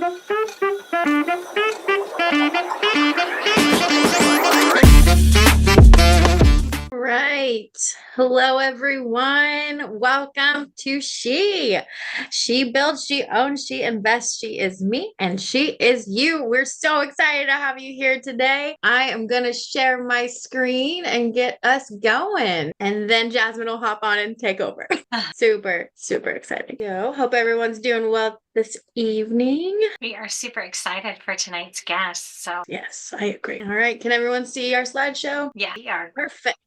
Right. Hello, everyone. Welcome to She. She builds, she owns, she invests. She is me and she is you. We're so excited to have you here today. I am going to share my screen and get us going. And then Jasmine will hop on and take over. Super, super exciting. So, hope everyone's doing well this evening. We are super excited for tonight's guest. So, yes, I agree. All right. Can everyone see our slideshow? Yeah, we are. Perfect.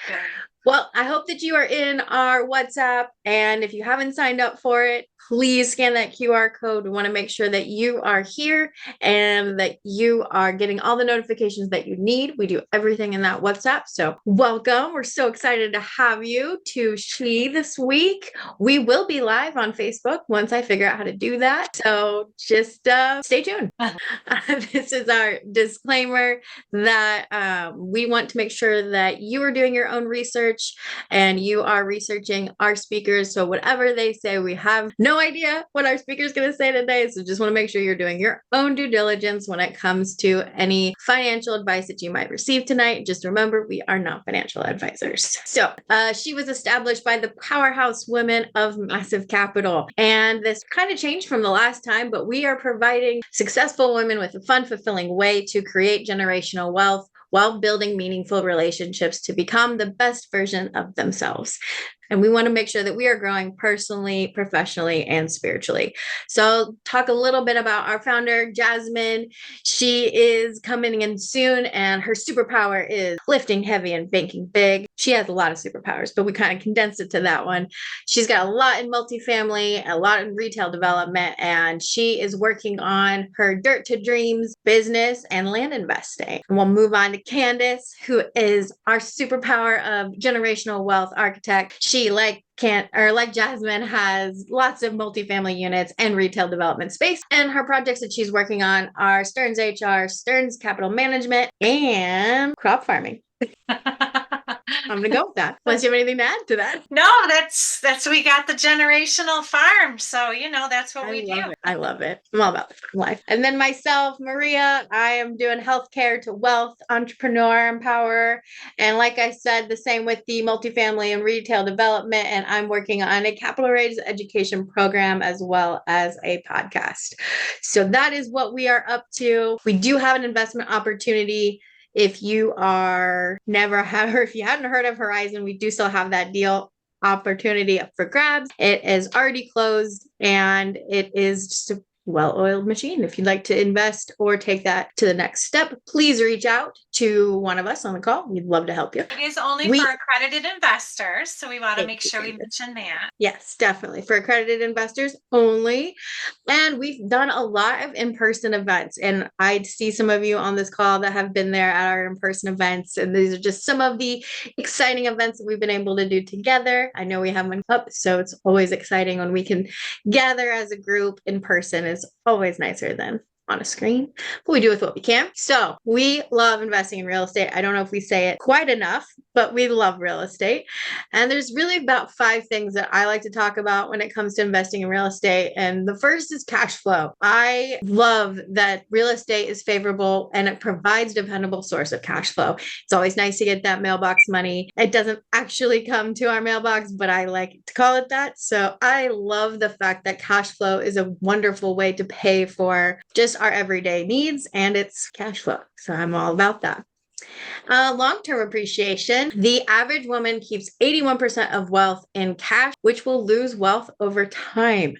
Good. Well, I hope that you are in our WhatsApp, and if you haven't signed up for it, please scan that QR code. We want to make sure that you are here and that you are getting all the notifications that you need. We do everything in that WhatsApp. So welcome. We're so excited to have you to She this week. We will be live on Facebook once I figure out how to do that. So just stay tuned. This is our disclaimer that we want to make sure that you are doing your own research and you are researching our speakers. So whatever they say, we have no idea what our speaker is going to say today. So just want to make sure you're doing your own due diligence when it comes to any financial advice that you might receive tonight. Just remember, we are not financial advisors. So She was established by the powerhouse women of massive capital. And this kind of changed from the last time, but we are providing successful women with a fun, fulfilling way to create generational wealth while building meaningful relationships to become the best version of themselves. And we want to make sure that we are growing personally, professionally, and spiritually. So talk a little bit about our founder, Jasmine. She is coming in soon, and her superpower is lifting heavy and banking big. She has a lot of superpowers, but we kind of condensed it to that one. She's got a lot in multifamily, a lot in retail development, and she is working on her Dirt to Dreams business and land investing. And we'll move on to Candace, who is our superpower of generational wealth architect. She, like Jasmine, has lots of multifamily units and retail development space. And her projects that she's working on are Stearns HR, Stearns Capital Management, and crop farming. I'm gonna go with that. Unless you have anything to add to that. No, that's we got the generational farm. So that's what we do. I love it. I'm all about the life. And then myself, Maria, I am doing healthcare to wealth, entrepreneur, empower. And like I said, the same with the multifamily and retail development. And I'm working on a capital raise education program as well as a podcast. So that is what we are up to. We do have an investment opportunity. If you if you hadn't heard of Horizon, we do still have that deal opportunity up for grabs. It is already closed and it is just a well-oiled machine. If you'd like to invest or take that to the next step, please reach out to one of us on the call. We'd love to help you. It is only for accredited investors, so we want to make sure we mention that. Yes, definitely. For accredited investors only. And we've done a lot of in-person events. And I see some of you on this call that have been there at our in-person events. And these are just some of the exciting events that we've been able to do together. I know we have one up, so it's always exciting when we can gather as a group in person. Is always nicer than on a screen, but we do with what we can. So we love investing in real estate. I don't know if we say it quite enough, but we love real estate. And there's really about 5 things that I like to talk about when it comes to investing in real estate. And the first is cash flow. I love that real estate is favorable and it provides a dependable source of cash flow. It's always nice to get that mailbox money. It doesn't actually come to our mailbox, but I like to call it that. So I love the fact that cash flow is a wonderful way to pay for just our everyday needs, and it's cash flow. So I'm all about that. Long-term appreciation. The average woman keeps 81% of wealth in cash, which will lose wealth over time.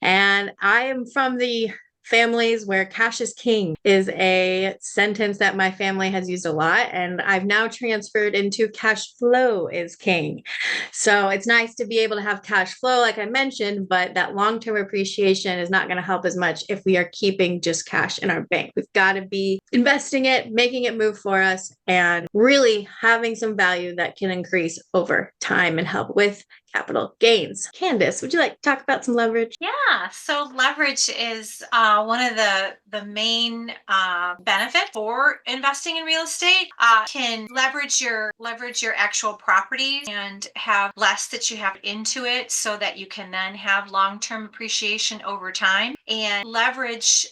And I am from the families where cash is king is a sentence that my family has used a lot. And I've now transferred into cash flow is king. So it's nice to be able to have cash flow, like I mentioned, but that long-term appreciation is not going to help as much if we are keeping just cash in our bank. We've got to be investing it, making it move for us, and really having some value that can increase over time and help with capital gains. Candace, would you like to talk about some leverage? Yeah, so leverage is one of the main benefits for investing in real estate. Can leverage your actual property and have less that you have into it, so that you can then have long-term appreciation over time. And leverage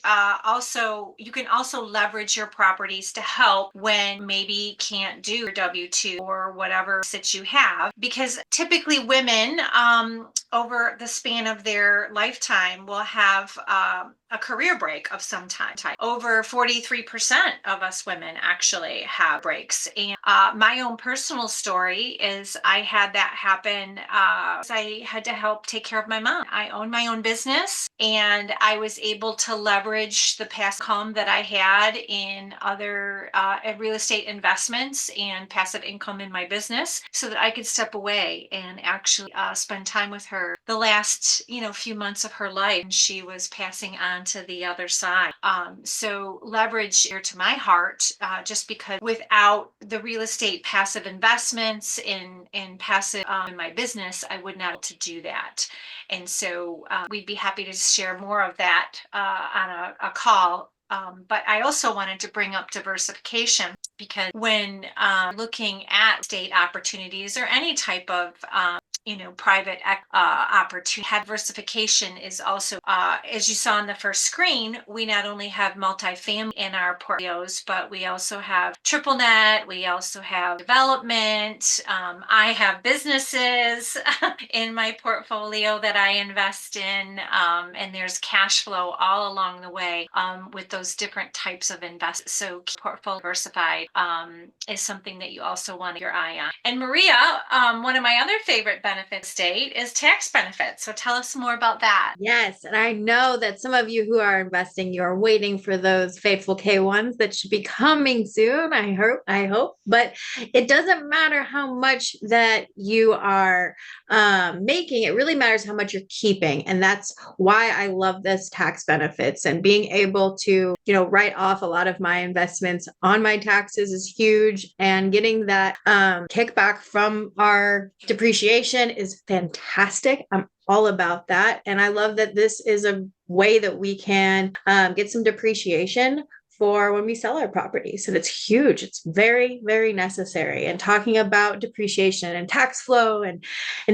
also, you can also leverage your properties to help when maybe can't do your W-2 or whatever that you have, because typically women over the span of their lifetime will have a career break of some type. Over 43% of us women actually have breaks. And my own personal story is I had that happen. I had to help take care of my mom. I own my own business, and I was able to leverage the past income that I had in other real estate investments and passive income in my business, so that I could step away and actually spend time with her the last few months of her life, and she was passing on to the other side. So leverage here to my heart, just because without the real estate passive investments in passive in my business, I would not be able to do that. And so we'd be happy to share more of that on a call. But I also wanted to bring up diversification, because when looking at state opportunities or any type of private opportunity, diversification is also, as you saw on the first screen, we not only have multifamily in our portfolios, but we also have triple net, we also have development. I have businesses in my portfolio that I invest in, and there's cash flow all along the way with those different types of investments. So portfolio diversified is something that you also want to keep your eye on. And Maria, one of my other favorite benefits state is tax benefits. So tell us more about that. Yes, and I know that some of you who are investing, you are waiting for those fateful K1s that should be coming soon. I hope. But it doesn't matter how much that you are making. It really matters how much you're keeping, and that's why I love this tax benefits, and being able to write off a lot of my investments on my taxes is huge, and getting that kickback from our depreciation is fantastic. I'm all about that. And I love that this is a way that we can get some depreciation for when we sell our properties. And it's huge. It's very, very necessary. And talking about depreciation and tax flow and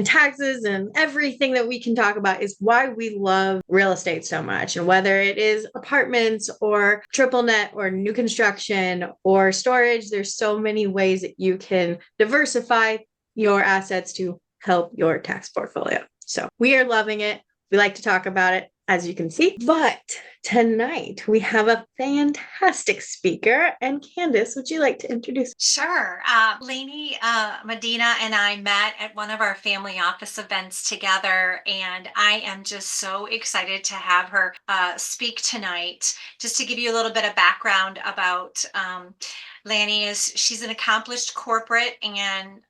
taxes and everything that we can talk about is why we love real estate so much. And whether it is apartments or triple net or new construction or storage, there's so many ways that you can diversify your assets to help your tax portfolio. So we are loving it. We like to talk about it, as you can see. But tonight we have a fantastic speaker. And Candace, would you like to introduce? Sure. Lani Medina and I met at one of our family office events together, and I am just so excited to have her speak tonight. Just to give you a little bit of background about Lani, she's an accomplished corporate and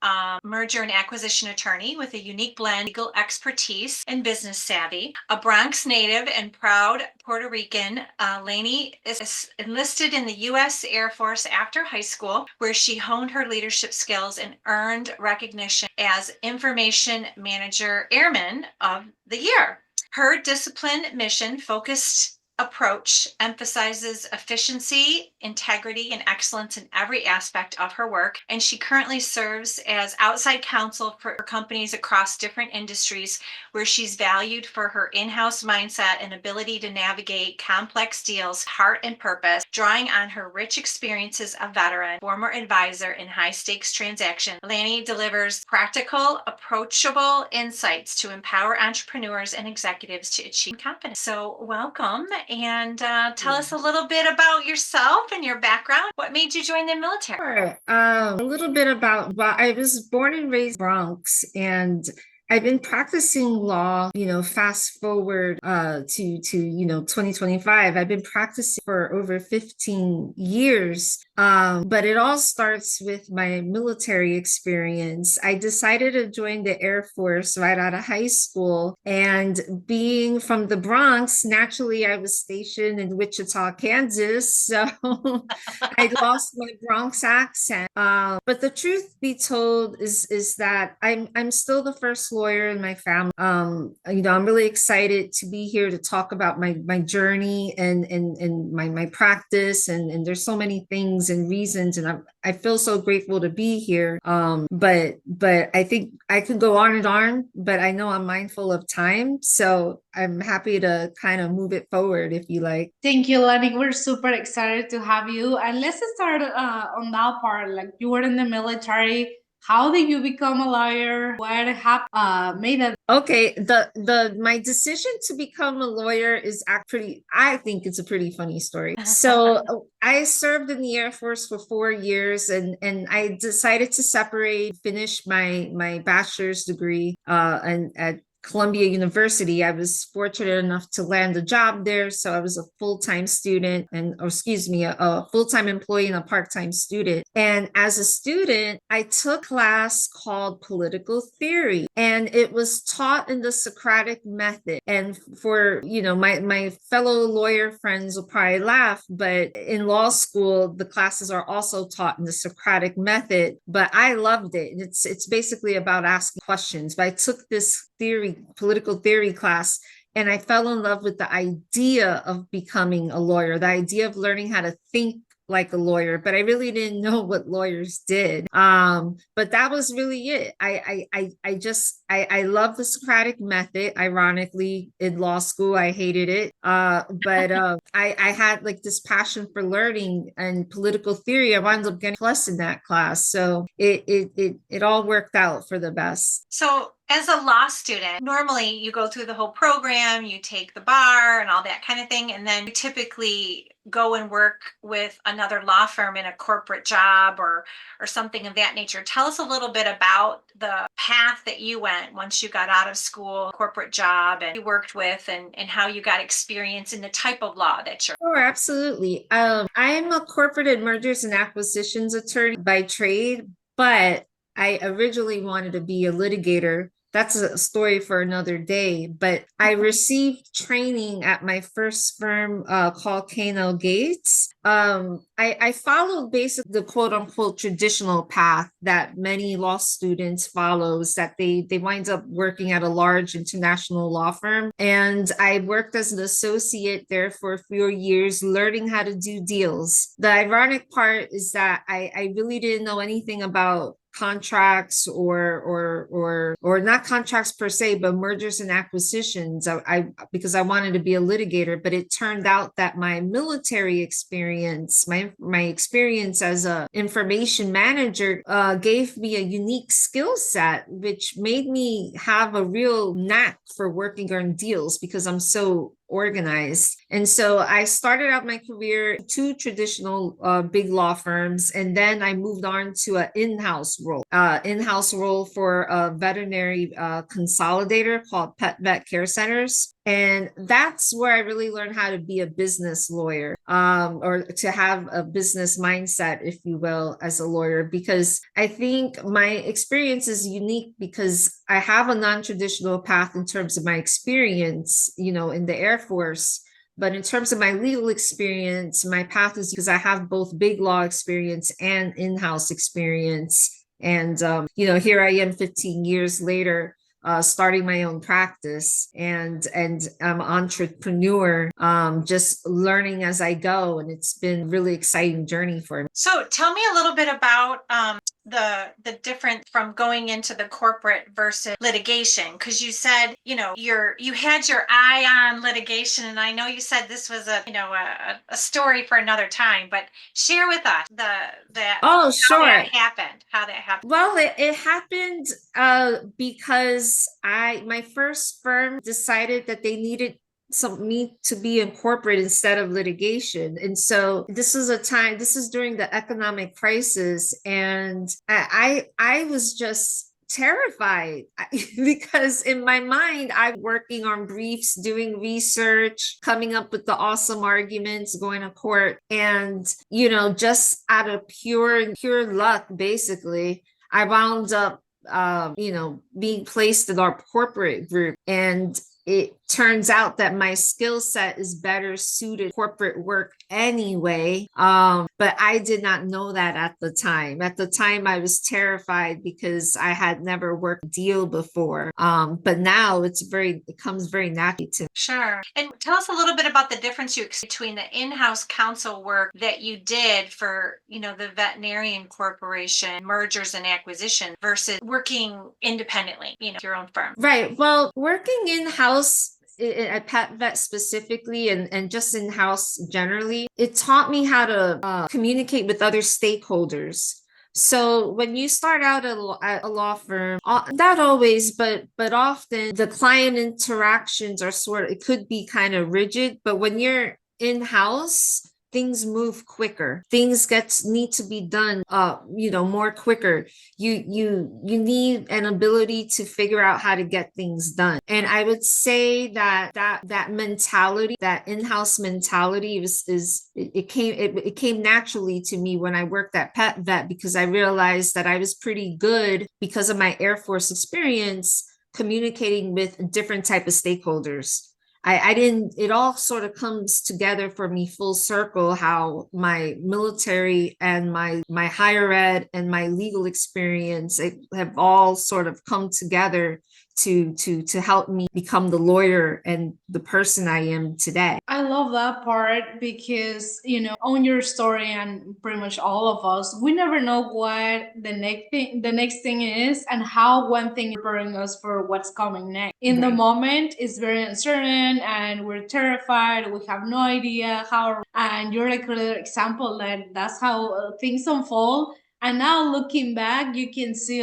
merger and acquisition attorney with a unique blend of legal expertise and business savvy. A Bronx native and proud Puerto Rican, Lani is enlisted in the U.S. Air Force after high school, where she honed her leadership skills and earned recognition as Information Manager Airman of the Year. Her disciplined, mission-focused approach emphasizes efficiency, integrity, and excellence in every aspect of her work, and she currently serves as outside counsel for companies across different industries, where she's valued for her in-house mindset and ability to navigate complex deals, heart and purpose. Drawing on her rich experiences of veteran, former advisor in high-stakes transactions, Lani delivers practical, approachable insights to empower entrepreneurs and executives to achieve confidence. So welcome. And tell us a little bit about yourself and your background. What made you join the military? Sure. A little bit about, I was born and raised Bronx, and I've been practicing law, fast forward to 2025. I've been practicing for over 15 years. But it all starts with my military experience. I decided to join the Air Force right out of high school. And being from the Bronx, naturally, I was stationed in Wichita, Kansas. So I lost my Bronx accent. But the truth be told is that I'm still the first lawyer in my family. I'm really excited to be here to talk about my journey and my practice, and there's so many things and reasons, and I feel so grateful to be here. But I think I could go on and on, but I know I'm mindful of time, so I'm happy to kind of move it forward if you like. Thank you, Lani. We're super excited to have you. And let's start on that part. Like, you were in the military. How did you become a lawyer? What happened? Made that? Okay, the my decision to become a lawyer is actually, I think it's a pretty funny story. So I served in the Air Force for 4 years, and I decided to separate, finish my bachelor's degree and at Columbia University. I was fortunate enough to land a job there. So I was a full-time student or excuse me, a full-time employee and a part-time student. And as a student, I took a class called political theory, and it was taught in the Socratic method. And for, my fellow lawyer friends will probably laugh, but in law school, the classes are also taught in the Socratic method, but I loved it. It's basically about asking questions. But I took this political theory class, and I fell in love with the idea of becoming a lawyer, the idea of learning how to think like a lawyer, but I really didn't know what lawyers did. But that was really it. I love the Socratic method. Ironically, in law school, I hated it. But I had like this passion for learning and political theory. I wound up getting plus in that class. So it all worked out for the best. So as a law student, normally you go through the whole program, you take the bar and all that kind of thing, and then you typically go and work with another law firm in a corporate job or something of that nature. Tell us a little bit about the path that you went once you got out of school, corporate job, and you worked with, and how you got experience in the type of law that you're. Sure, absolutely. I'm a corporate and mergers and acquisitions attorney by trade, but I originally wanted to be a litigator. That's a story for another day. But I received training at my first firm called Kano Gates. I followed basically the quote unquote traditional path that many law students follows, that they wind up working at a large international law firm. And I worked as an associate there for a few years, learning how to do deals. The ironic part is that I really didn't know anything about contracts or not contracts per se, but mergers and acquisitions. Because I wanted to be a litigator, but it turned out that my military experience, my experience as a information manager, gave me a unique skill set, which made me have a real knack for working on deals because I'm so organized. And so I started out my career two traditional big law firms, and then I moved on to an in-house role for a veterinary consolidator called Pet Vet Care Centers. And that's where I really learned how to be a business lawyer, or to have a business mindset, if you will, as a lawyer, because I think my experience is unique because I have a non-traditional path in terms of my experience, in the Air Force. But in terms of my legal experience, my path is because I have both big law experience and in-house experience. And, here I am 15 years later, starting my own practice, and I'm an entrepreneur, just learning as I go. And it's been a really exciting journey for me. So tell me a little bit about the difference from going into the corporate versus litigation, because you said you had your eye on litigation, and I know you said this was a story for another time, but share with us Oh, sure. How that happened. Well, it happened because my first firm decided that they needed me to be in corporate instead of litigation. And so this is during the economic crisis. And I was just terrified because in my mind, I'm working on briefs, doing research, coming up with the awesome arguments, going to court. And, just out of pure luck, basically, I wound up, being placed in our corporate group. And it turns out that my skill set is better suited corporate work anyway. But I did not know that at the time. At the time, I was terrified because I had never worked a deal before. But now it comes very naturally to me. Sure. And tell us a little bit about the difference between the in-house counsel work that you did for, the veterinarian corporation, mergers and acquisition versus working independently, your own firm. Right. Well, working in-house at Pet Vet specifically and just in-house generally, it taught me how to communicate with other stakeholders. So when you start out at a law firm, not always, but often the client interactions are it could be kind of rigid, but when you're in-house, things move quicker. Things need to be done, more quicker. You need an ability to figure out how to get things done. And I would say that mentality, that in-house mentality it came naturally to me when I worked at Pet Vet, because I realized that I was pretty good because of my Air Force experience communicating with different type of stakeholders. It all sort of comes together for me full circle, how my military and my higher ed and my legal experience have all sort of come together to help me become the lawyer and the person I am today. I love that part because, on your story and pretty much all of us, we never know what the next thing is and how one thing is preparing us for what's coming next. In the moment, it's very uncertain and we're terrified. We have no idea how, and you're a clear example that that's how things unfold. And now looking back, you can see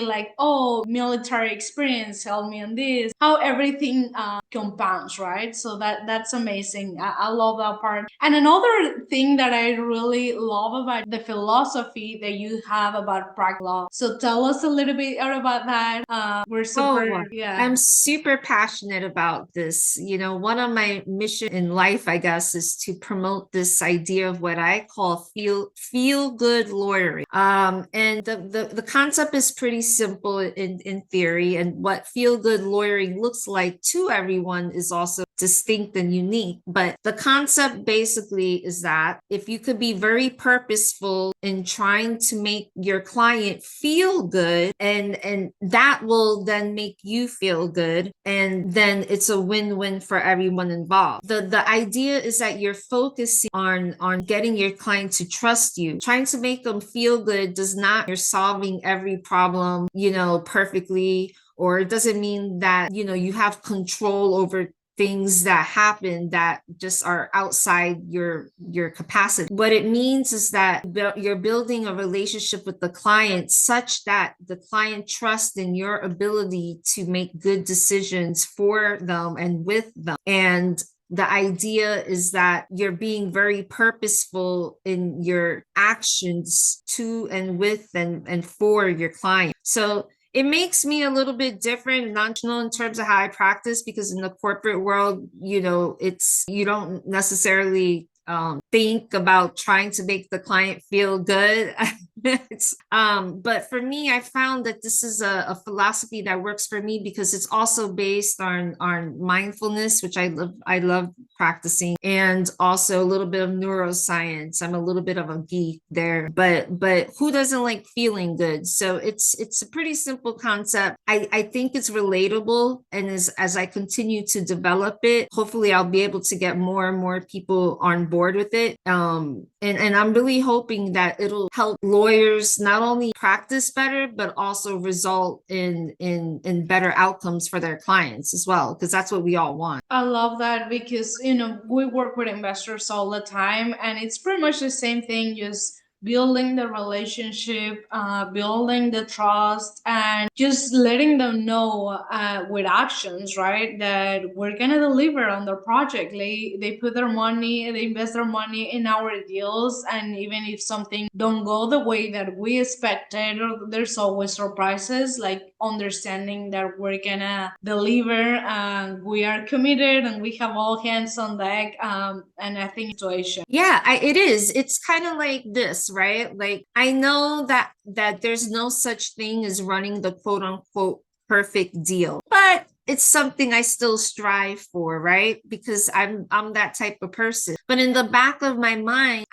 military experience helped me on this, how everything compounds, right? So that's amazing. I love that part. And another thing that I really love about the philosophy that you have about practice law. So tell us a little bit about that. I'm super passionate about this. One of my mission in life, I guess, is to promote this idea of what I call feel good lawyering. And the concept is pretty simple in theory, and what feel good lawyering looks like to everyone is also distinct and unique. But the concept basically is that if you could be very purposeful in trying to make your client feel good, and that will then make you feel good, and then it's a win-win for everyone involved. The idea is that you're focusing on getting your client to trust you. Trying to make them feel good does not you're solving every problem, perfectly, or it doesn't mean that, you have control over things that happen that just are outside your capacity. What it means is that you're building a relationship with the client such that the client trusts in your ability to make good decisions for them and with them. And the idea is that you're being very purposeful in your actions to and with and for your client. So it makes me a little bit different, non-traditional in terms of how I practice, because in the corporate world, you don't necessarily think about trying to make the client feel good. But for me, I found that this is a philosophy that works for me because it's also based on mindfulness, which I love practicing, and also a little bit of neuroscience. I'm a little bit of a geek there, but who doesn't like feeling good? So it's a pretty simple concept. I think it's relatable, and as I continue to develop it, hopefully I'll be able to get more and more people on board with it. And I'm really hoping that it'll help lawyers not only practice better, but also result in better outcomes for their clients as well, because that's what we all want. I love that because, we work with investors all the time, and it's pretty much the same thing, just building the relationship, building the trust, and just letting them know with actions, right, that we're gonna deliver on their project. They put their money, they invest their money in our deals, and even if something don't go the way that we expected, there's always surprises. Like understanding that we're gonna deliver and we are committed and we have all hands on deck. And I think situation. Yeah, it is. It's kind of like this, right? Like I know that there's no such thing as running the quote unquote perfect deal, but it's something I still strive for, right? Because I'm that type of person. But in the back of my mind,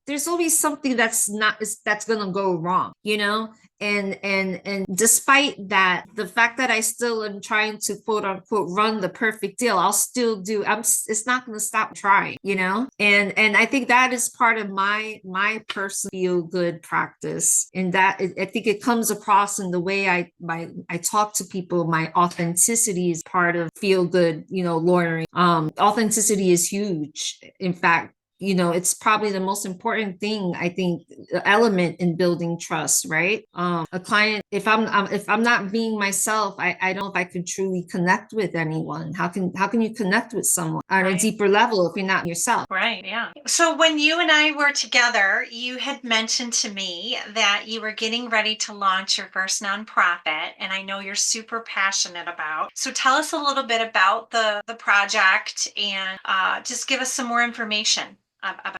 there's always something that's gonna go wrong, you know? And despite that, the fact that I still am trying to quote unquote run the perfect deal, I'll still do. It's not going to stop trying, you know. And I think that is part of my personal feel good practice, and that I think it comes across in the way I talk to people. My authenticity is part of feel good, you know, lawyering. Authenticity is huge. In fact, you know, it's probably the most important thing, I think, element in building trust, right? A client, if I'm not being myself, I don't know if I could truly connect with anyone. How can you connect with someone on a deeper level if you're not yourself? Right, yeah. So when you and I were together, you had mentioned to me that you were getting ready to launch your first nonprofit, and I know you're super passionate about. So tell us a little bit about the project, and just give us some more information.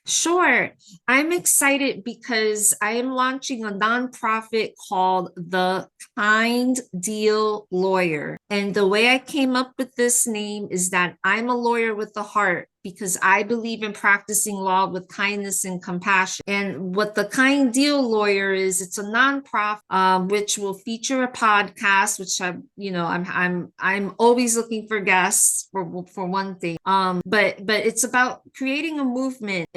Sure. I'm excited because I am launching a nonprofit called The Kind Deal Lawyer. And the way I came up with this name is that I'm a lawyer with a heart, because I believe in practicing law with kindness and compassion. And what the Kind Deal Lawyer is, it's a nonprofit which will feature a podcast, which I'm always looking for guests for one thing. But it's about creating a movement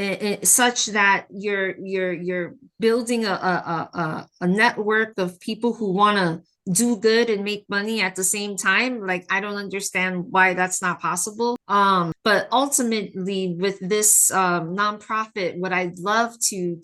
such that you're building a network of people who want to do good and make money at the same time. Like, I don't understand why that's not possible. But ultimately with this nonprofit, what I'd love to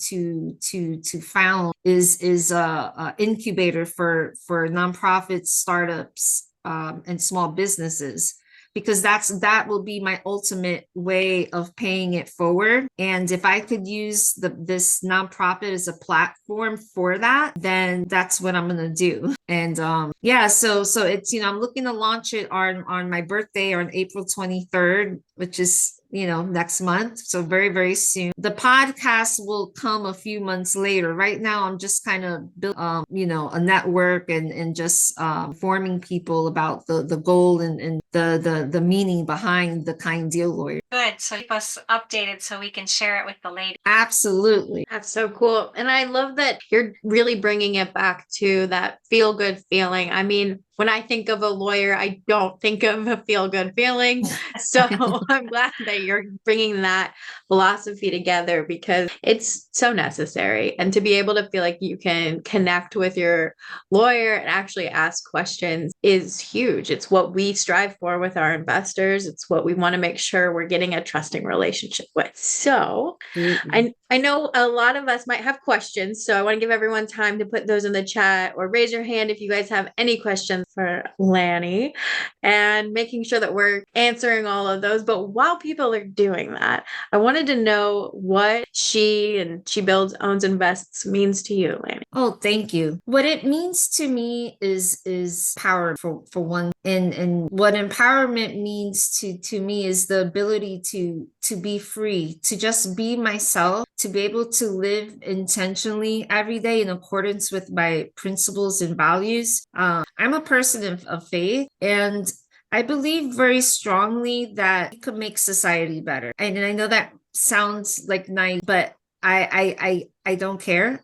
found is a incubator for nonprofits, startups, and small businesses, because that will be my ultimate way of paying it forward. And if I could use this nonprofit as a platform for that, then that's what I'm gonna do. And yeah, so it's, you know, I'm looking to launch it on my birthday, on April 23rd, which is, you know, next month. So very, very soon. The podcast will come a few months later. Right now, I'm just kind of building, you know, a network and just informing people about the goal and the meaning behind the Kind Deal Lawyer. Good. So keep us updated so we can share it with the ladies. Absolutely. That's so cool. And I love that you're really bringing it back to that feel good feeling. I mean, when I think of a lawyer, I don't think of a feel good feeling. So I'm glad that you're bringing that philosophy together, because it's so necessary. And to be able to feel like you can connect with your lawyer and actually ask questions is huge. It's what we strive for with our investors. It's what we want to make sure we're getting a trusting relationship with. So I know a lot of us might have questions, so I want to give everyone time to put those in the chat or raise your hand if you guys have any questions for Lani, and making sure that we're answering all of those. But while people are doing that, I wanted to know what She Builds, Owns, Invests means to you, Lani. Oh, thank you. What it means to me is power, for one. And what empowerment means to me is the ability to be free, to just be myself, to be able to live intentionally every day in accordance with my principles and values. I'm a person of faith, and I believe very strongly that it could make society better. And I know that sounds like nice, but I don't care.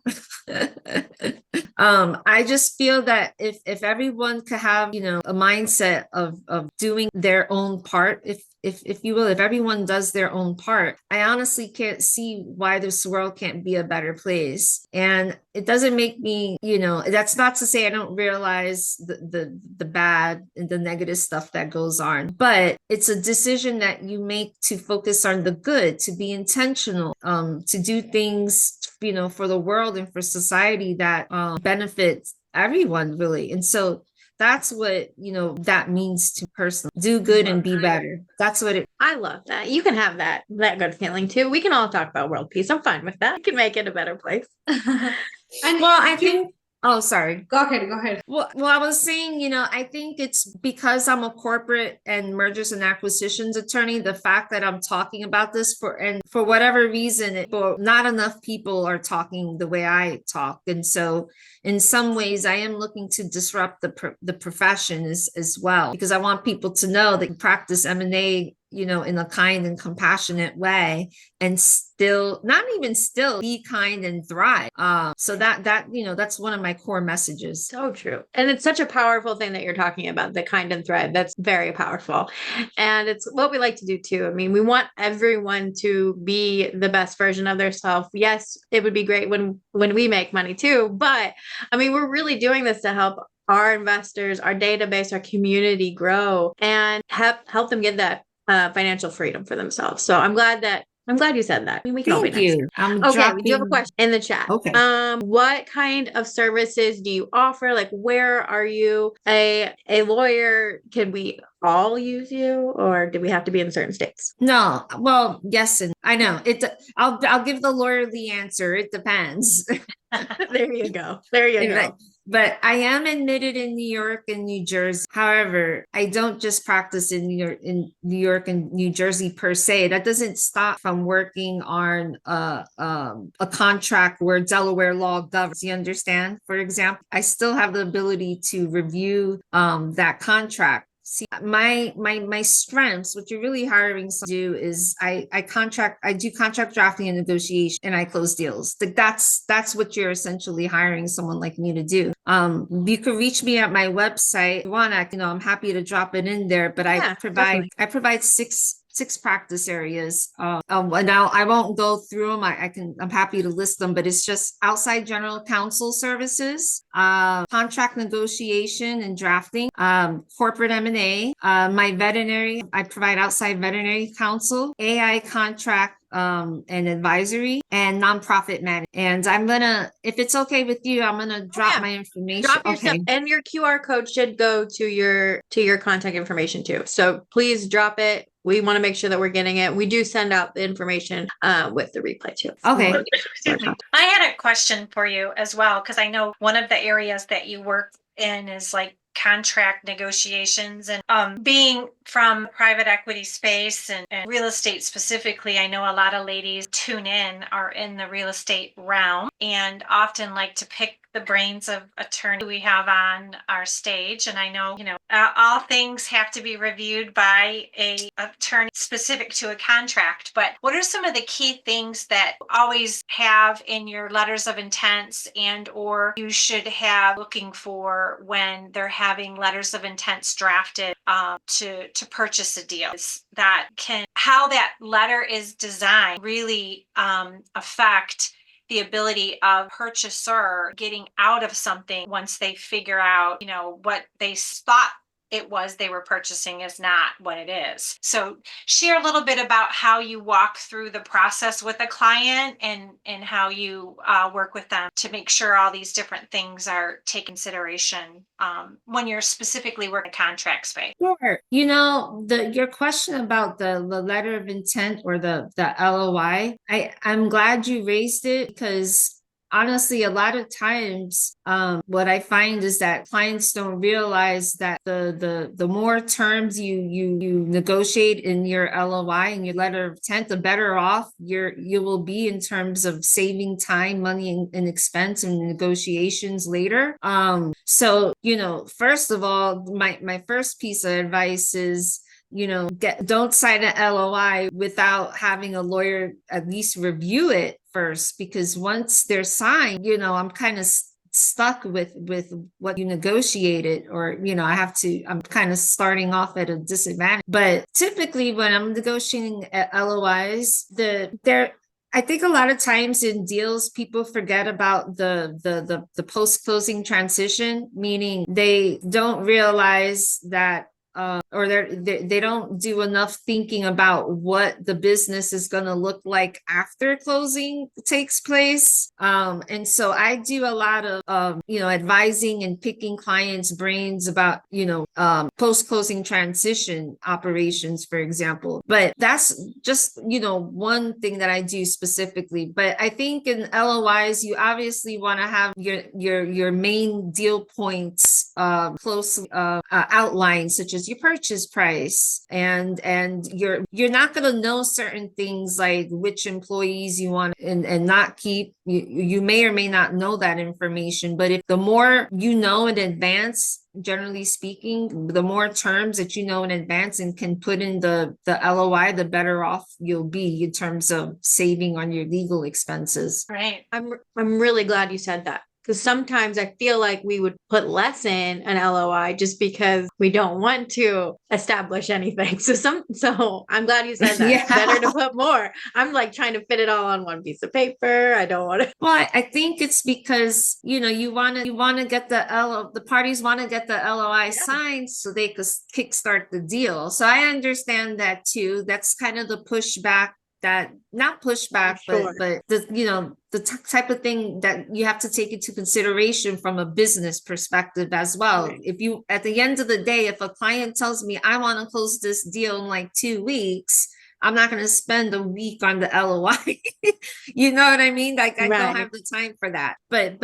I just feel that if everyone could have, you know, a mindset of doing their own part, if you will, if everyone does their own part, I honestly can't see why this world can't be a better place. And it doesn't make me, that's not to say I don't realize the bad and the negative stuff that goes on, but it's a decision that you make to focus on the good, to be intentional, to do things, for the world and for society that benefits everyone, really. And so that's what, that means to person. Do good and be better. That's what it. I love that. You can have that good feeling too. We can all talk about world peace. I'm fine with that. We can make it a better place. And Well, I think. Oh, sorry. Go ahead. Well, I was saying, I think it's because I'm a corporate and mergers and acquisitions attorney, the fact that I'm talking about this for whatever reason, not enough people are talking the way I talk. And so in some ways, I am looking to disrupt the profession as well, because I want people to know that you practice M&A, in a kind and compassionate way, and be kind and thrive. So that's one of my core messages. So true. And it's such a powerful thing that you're talking about, the kind and thrive. That's very powerful. And it's what we like to do too. I mean, we want everyone to be the best version of themselves. Yes, it would be great when we make money too, but I mean, we're really doing this to help our investors, our database, our community grow and help them get that financial freedom for themselves. So I'm glad you said that. I mean, we can all be nice. Okay, we do have a question in the chat. Okay. What kind of services do you offer? Like, where are you a lawyer? Can we all use you, or do we have to be in certain states? No, well, yes, and I know it. I'll give the lawyerly answer. It depends. There you go. There you go. But I am admitted in New York and New Jersey. However, I don't just practice in New York and New Jersey per se. That doesn't stop from working on a contract where Delaware law governs. You understand? For example, I still have the ability to review that contract. See, my strengths, what you're really hiring someone to do is I do contract drafting and negotiation, and I close deals. That's what you're essentially hiring someone like me to do. You can reach me at my website. If you want, I'm happy to drop it in there, but I provide six practice areas. Now I won't go through them. I'm happy to list them, but it's just outside general counsel services, contract negotiation and drafting, corporate M&A, my veterinary. I provide outside veterinary counsel, AI contract, and advisory, and nonprofit management. And I'm gonna, if it's okay with you, I'm gonna drop my information. Drop your stuff, and your QR code should go to your contact information too. So please drop it. We want to make sure that we're getting it. We do send out the information with the replay too. Okay. I had a question for you as well, because I know one of the areas that you work in is like contract negotiations, and being from private equity space and real estate specifically, I know a lot of ladies tune in are in the real estate realm and often like to pick the brains of attorneys we have on our stage. And I know, all things have to be reviewed by a attorney specific to a contract, but what are some of the key things that you always have in your letters of intents and or you should have looking for when they're having letters of intents drafted to purchase a deal? How that letter is designed really affect the ability of purchaser getting out of something once they figure out, what they thought it was they were purchasing is not what it is. So share a little bit about how you walk through the process with a client and how you work with them to make sure all these different things are taken consideration when you're specifically working contract space. Sure. Your question about the letter of intent or the LOI, I'm glad you raised it, because honestly, a lot of times, what I find is that clients don't realize that the more terms you negotiate in your LOI and your letter of intent, the better off you will be in terms of saving time, money, and expense in negotiations later. So first of all, my first piece of advice is, don't sign an LOI without having a lawyer at least review it first, because once they're signed, I'm kind of stuck with what you negotiated, or I'm kind of starting off at a disadvantage. But typically when I'm negotiating LOIs, I think a lot of times in deals, people forget about the post-closing transition, meaning they don't realize that or they don't do enough thinking about what the business is going to look like after closing takes place. And so I do a lot of advising and picking clients' brains about post-closing transition operations, for example. But that's just one thing that I do specifically. But I think in LOIs, you obviously want to have your main deal points closely outlined, such as your purchase price, and you're not going to know certain things like which employees you want and not keep. You may or may not know that information, but if the more you know in advance, generally speaking, the more terms that you know in advance and can put in the LOI, the better off you'll be in terms of saving on your legal expenses. Right. I'm really glad you said that, because sometimes I feel like we would put less in an LOI just because we don't want to establish anything. So I'm glad you said that. Yeah. It's better to put more. I'm like trying to fit it all on one piece of paper. I don't want to. Well, I think it's because you want to get the parties want to get the LOI signed so they could kickstart the deal. So I understand that too. That's kind of the pushback, that not pushback, Sure. but the type of thing that you have to take into consideration from a business perspective as well. Right. If you, at the end of the day, if a client tells me I want to close this deal in like 2 weeks, I'm not going to spend a week on the LOI. You know what I mean? Like I don't have the time for that. But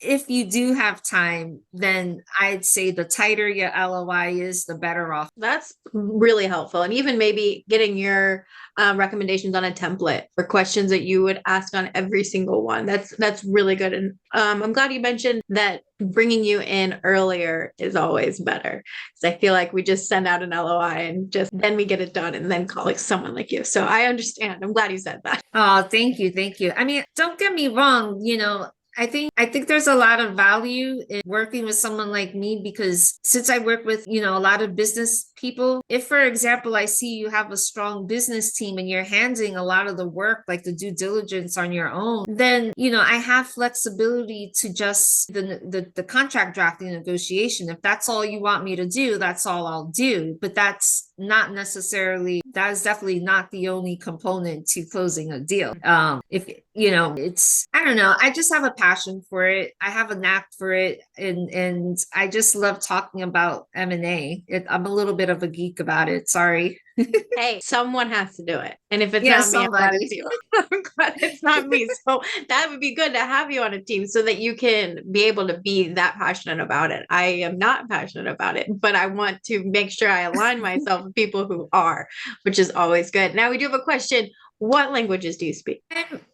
if you do have time, then I'd say the tighter your LOI is, the better off. That's really helpful. And even maybe getting your recommendations on a template for questions that you would ask on every single one. That's really good. And I'm glad you mentioned that bringing you in earlier is always better, because I feel like we just send out an LOI and just then we get it done and then call someone like you. So I understand. I'm glad you said that. Oh, thank you. Thank you. I mean, don't get me wrong, I think there's a lot of value in working with someone like me, because since I work with, a lot of business people, if, for example, I see you have a strong business team and you're handling a lot of the work, like the due diligence on your own, then, I have flexibility to just the contract drafting negotiation. If that's all you want me to do, that's all I'll do. But that is definitely not the only component to closing a deal. If I don't know, I just have a passion for it. I have a knack for it, and I just love talking about M&A. I'm a little bit of a geek about it. Sorry. Hey, someone has to do it. And if it's Yeah, not me, I'm glad somebody. it's you. I'm glad it's not me. So that would be good to have you on a team so that you can be able to be that passionate about it. I am not passionate about it, but I want to make sure I align myself with people who are, which is always good. Now we do have a question. What languages do you speak?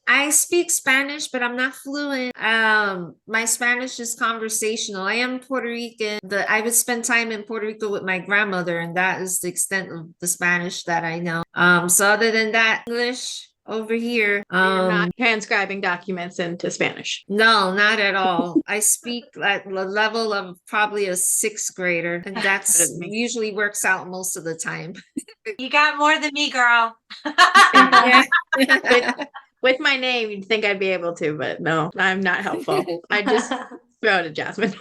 I speak Spanish, but I'm not fluent. My Spanish is conversational. I am Puerto Rican. I would spend time in Puerto Rico with my grandmother, and that is the extent of the Spanish that I know. So other than that, English over here. You're not transcribing documents into Spanish. No, not at all. I speak at the level of probably a 6th grader, and that's usually works out most of the time. You got more than me, girl. Yeah. With my name, you'd think I'd be able to, but no, I'm not helpful. I just throw it to Jasmine.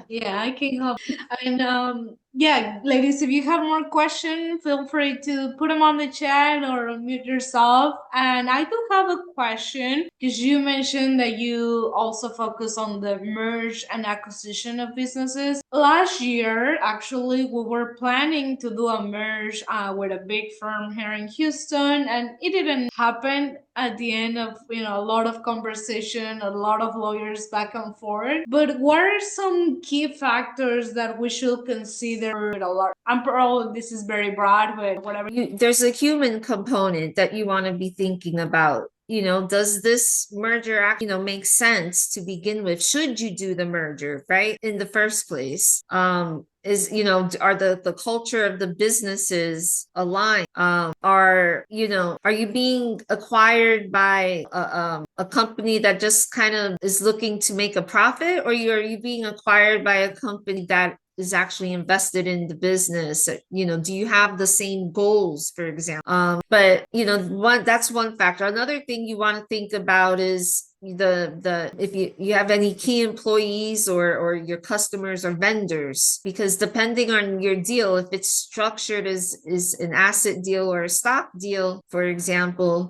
Yeah, I can help. And yeah, ladies, if you have more questions, feel free to put them on the chat or unmute yourself. And I do have a question, because you mentioned that you also focus on the merge and acquisition of businesses. Last year, actually, we were planning to do a merge with a big firm here in Houston, and it didn't happen. At the end of a lot of conversation, a lot of lawyers back and forth. But what are some key factors that we should consider? A lot. I'm probably, this is very broad, but whatever. There's a human component that you want to be thinking about. does this merger make sense to begin with? Should you do the merger, right? In the first place? Are the culture of the businesses aligned? Are you being acquired by a company that just kind of is looking to make a profit, or are you being acquired by a company that is actually invested in the business? Do you have the same goals, for example? But that's one factor. Another thing you want to think about is the if you have any key employees or your customers or vendors, because depending on your deal, if it's structured as an asset deal or a stock deal, for example,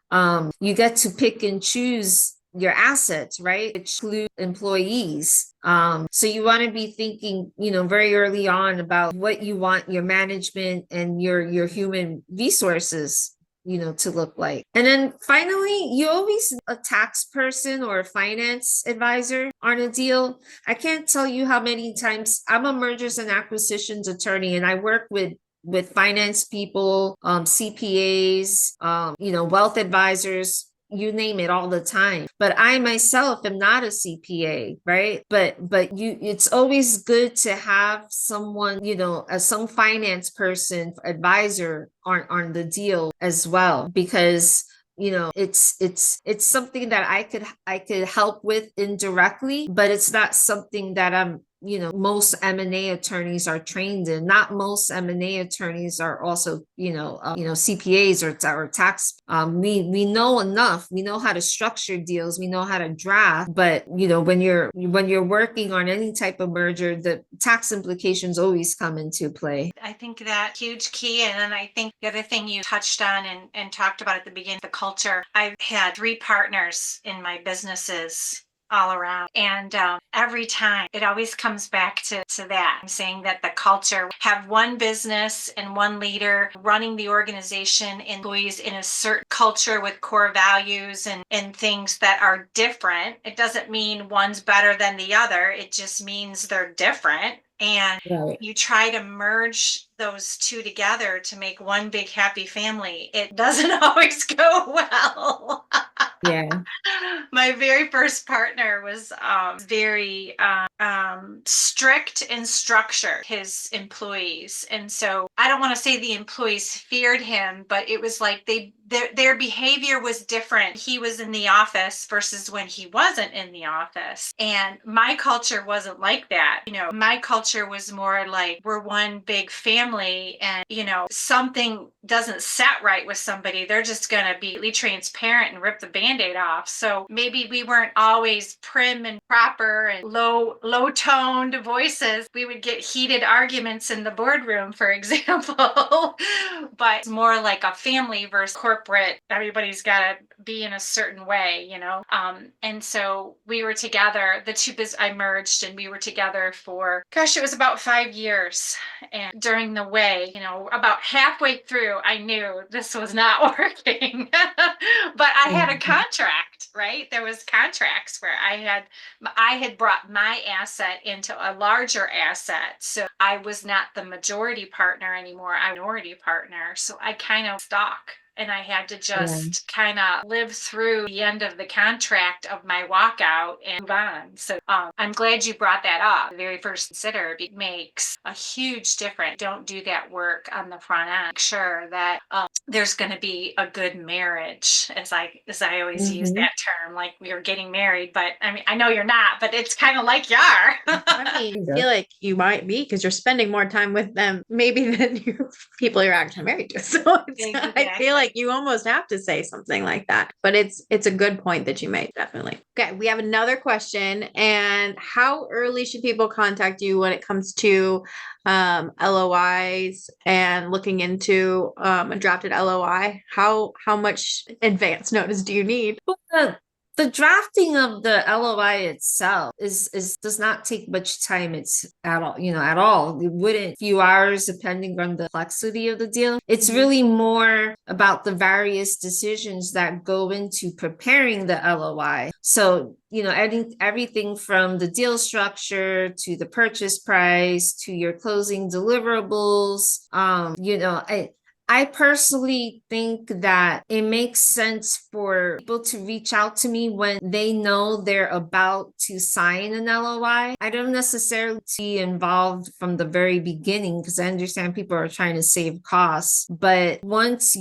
you get to pick and choose your assets, right? Exclude employees. So you want to be thinking, very early on about what you want your management and your human resources to look like. And then finally, you always a tax person or a finance advisor on a deal. I can't tell you how many times I'm a mergers and acquisitions attorney, and I work with finance people, CPAs, wealth advisors, you name it, all the time. But I myself am not a CPA, right? But it's always good to have someone, as some finance person, advisor on the deal as well, because it's something that I could help with indirectly, but it's not something that I'm most M&A attorneys are trained in. Not most M&A attorneys are also CPAs or tax. We know enough. We know how to structure deals. We know how to draft. But when you're working on any type of merger, the tax implications always come into play. I think that huge key. And then I think the other thing you touched on and talked about at the beginning, the culture. I've had 3 partners in my businesses all around. And every time it always comes back to that. I'm saying that the culture, have one business and one leader running the organization, employees in a certain culture with core values and things that are different. It doesn't mean one's better than the other. It just means they're different. And Right. you try to merge those two together to make one big happy family. It doesn't always go well. Yeah. My very first partner was very strict and structured, his employees. And so I don't want to say the employees feared him, but it was like their behavior was different. He was in the office versus when he wasn't in the office. And my culture wasn't like that. My culture was more like, we're one big family, and something doesn't set right with somebody, they're just going to be transparent and rip the Band-Aid off. So maybe we weren't always prim and proper and low toned voices. We would get heated arguments in the boardroom, for example. But it's more like a family versus corporate. Everybody's got to be in a certain way, and so we were together, the two I merged, and we were together for, it was about 5 years. And during the way, about halfway through, I knew this was not working. But I had a contract, right? There was contracts where I had brought my asset into a larger asset. So I was not the majority partner anymore. I'm a minority partner. So I kind of stuck. And I had to just kind of live through the end of the contract of my walkout and move on. So I'm glad you brought that up. The very first consider, it makes a huge difference. Don't do that work on the front end. Make sure that there's going to be a good marriage, as I always use that term, like we are getting married. But I mean, I know you're not, but it's kind of like you are. I feel like you might be, because you're spending more time with them maybe than people you're actually married to. So Exactly. I feel like you almost have to say something like that. But it's a good point that you made, definitely. Okay, we have another question. And how early should people contact you when it comes to LOIs and looking into a drafted LOI? How much advance notice do you need? The drafting of the LOI itself does not take much time. It's at all. It wouldn't, few hours, depending on the complexity of the deal. It's really more about the various decisions that go into preparing the LOI. So, everything from the deal structure to the purchase price to your closing deliverables, I personally think that it makes sense for people to reach out to me when they know they're about to sign an LOI. I don't necessarily be involved from the very beginning because I understand people are trying to save costs. But once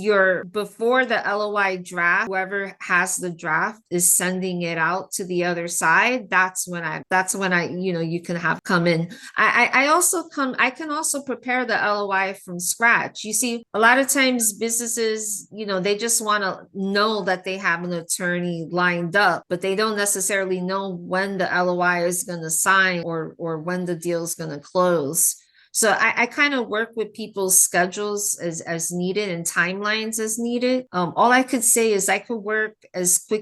before the LOI draft, whoever has the draft is sending it out to the other side. That's when I, you can have come in. I can also prepare the LOI from scratch. You see, a lot of times businesses, they just want to know that they have an attorney lined up, but they don't necessarily know when the LOI is going to sign or when the deal is going to close. So I kind of work with people's schedules as needed and timelines as needed. All I could say is I could work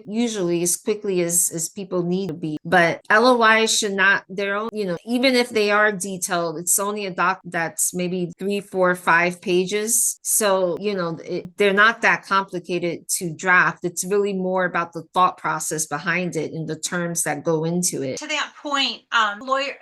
usually as quickly as people need to be. But LOIs should not, they're own, even if they are detailed, it's only a doc that's maybe 3, 4, 5 pages. So, they're not that complicated to draft. It's really more about the thought process behind it and the terms that go into it. To that point,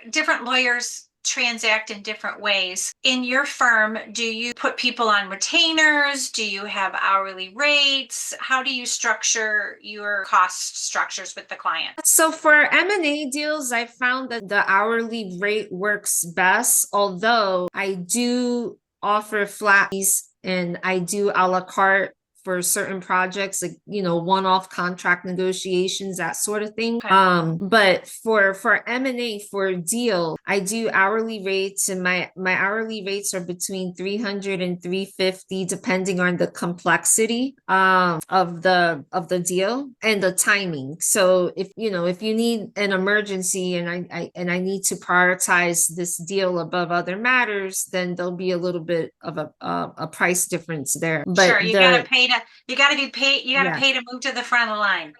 different lawyers transact in different ways. In your firm, do you put people on retainers? Do you have hourly rates? How do you structure your cost structures with the client? So for M&A deals, I found that the hourly rate works best, although I do offer flat fees and I do a la carte for certain projects, like, one-off contract negotiations, that sort of thing. Okay. But for M&A, for a deal, I do hourly rates, and my hourly rates are between 300 and 350, depending on the complexity of the deal and the timing. So if you need an emergency and I need to prioritize this deal above other matters, then there'll be a little bit of a price difference there. But sure, you gotta be paid. You gotta pay to move to the front of the line.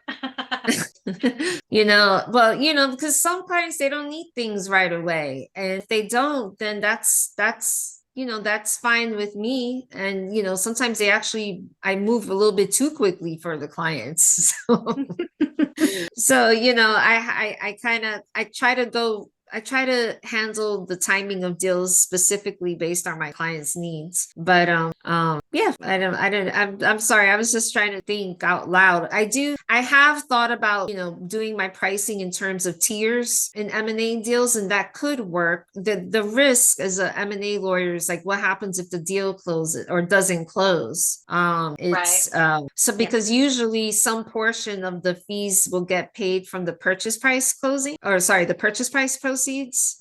Because some clients, they don't need things right away, and if they don't, then that's fine with me. And sometimes I move a little bit too quickly for the clients. So I try to handle the timing of deals specifically based on my clients' needs. But I'm sorry. I was just trying to think out loud. I have thought about, doing my pricing in terms of tiers in M&A deals, and that could work. The risk as a M&A lawyer is like, what happens if the deal closes or doesn't close? Because usually some portion of the fees will get paid from the purchase price proceeds.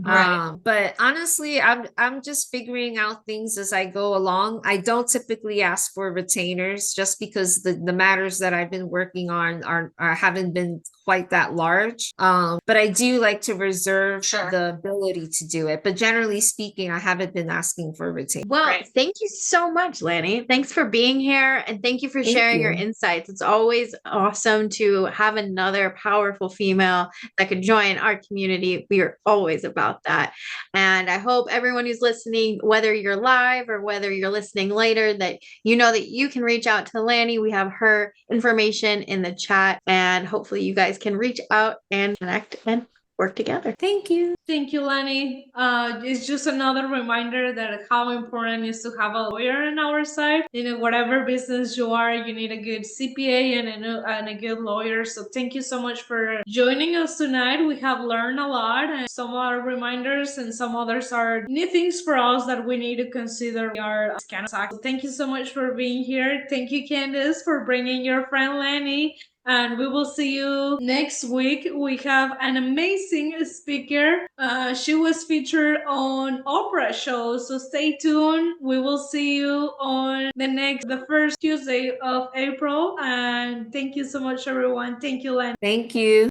Right. But honestly, I'm just figuring out things as I go along. I don't typically ask for retainers just because the matters that I've been working on haven't been quite that large. But I do like to reserve the ability to do it. But generally speaking, I haven't been asking for retainers. Well, thank you so much, Lani. Thanks for being here, and thank you for sharing your insights. It's always awesome to have another powerful female that could join our community. We are always about that. And I hope everyone who's listening, whether you're live or whether you're listening later, that you know that you can reach out to Lani. We have her information in the chat, and hopefully you guys can reach out and connect and work together. Thank you. Thank you, Lani. It's just another reminder that how important it is to have a lawyer on our side. Whatever business you are, you need a good CPA and a good lawyer. So thank you so much for joining us tonight. We have learned a lot, and some are reminders and some others are new things for us that we need to consider. We are kind of so thank you so much for being here. Thank you, Candice, for bringing your friend Lani. And we will see you next week. We have an amazing speaker. She was featured on Oprah show, so stay tuned. We will see you on the first Tuesday of April. And thank you so much, everyone. Thank you, Lani. Thank you.